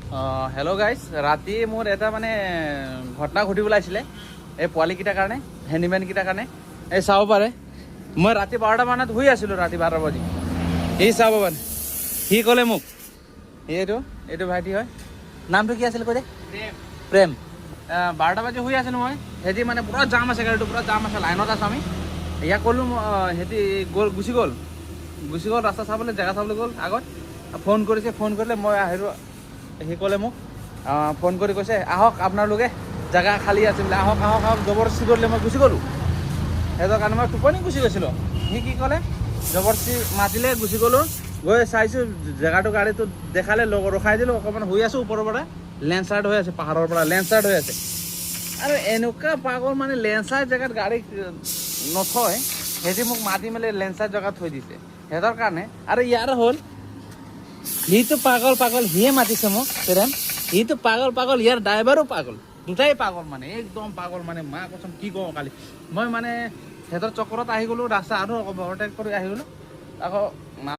Hello' guys, ৰাতি মোৰ এটা মানে ঘটনা ঘটিবলৈ আহিছিলে এই পোৱালিকেইটাৰ কাৰণে, হেণ্ডিমেনকেইটাৰ কাৰণে। এই চাব পাৰে, মই ৰাতি 12টা মানত শুই আছিলোঁ, ৰাতি 12 বাজি। সি চাব পাৰে, সি ক'লে মোক, এইটো ভাইটি হয়, নামটো কি আছিল কৈ দে? প্ৰেম। 12টা বাজি শুই আছিলোঁ মই, সিহঁতি মানে পুৰা জাম আছে, গাড়ীটো পুৰা জাম আছে, লাইনত আছোঁ আমি। ইয়াক ক'লোঁ, সিহঁতি গুচি গ'ল ৰাস্তা চাবলৈ, জেগা চাবলৈ গ'ল আগত। ফোন কৰিছে, ফোন কৰিলে মই আহিলোঁ। সি ক'লে মোক, ফোন কৰি কৈছে আহক আপোনালোকে, জেগা খালী আছে বোলে, আহক আহক আহক। জবৰদস্তি কৰিলে, মই গুচি গ'লোঁ। সিহঁতৰ কাৰণে মই টোপনি গুচি গৈছিলোঁ। সি কি ক'লে, জবৰদস্তি মাতিলে, গুচি গ'লোঁ। গৈ চাইছোঁ জেগাটো, গাড়ীটো দেখালে, ৰখাই দিলোঁ। অকণমান শুই আছোঁ, ওপৰৰ পৰা লেণ্ডশ্লাইড হৈ আছে, পাহাৰৰ পৰা লেণ্ডশ্লাইড হৈ আছে। আৰু এনেকুৱা পাগল মানে, লেণ্ডশ্লাইড জেগাত গাড়ী নথয়। সিহঁতি মোক মাতি মেলি লেণ্ডশ্লাইড জেগাত থৈ দিছে সিহঁতৰ কাৰণে। আৰু ইয়াৰ হ'ল, সিটো পাগল, সিয়ে মাতিছে মোক প্ৰেম। সিটো পাগল, ইয়াৰ ড্ৰাইভাৰো পাগল, দুটাই পাগল মানে, একদম পাগল মানে। মা কচম কি কওঁ, কালি মই মানে সিহঁতৰ চক্কৰত আহি গ'লোঁ, ৰাস্তা আৰু অভাৰটেক কৰি আহি গ'লোঁ আকৌ।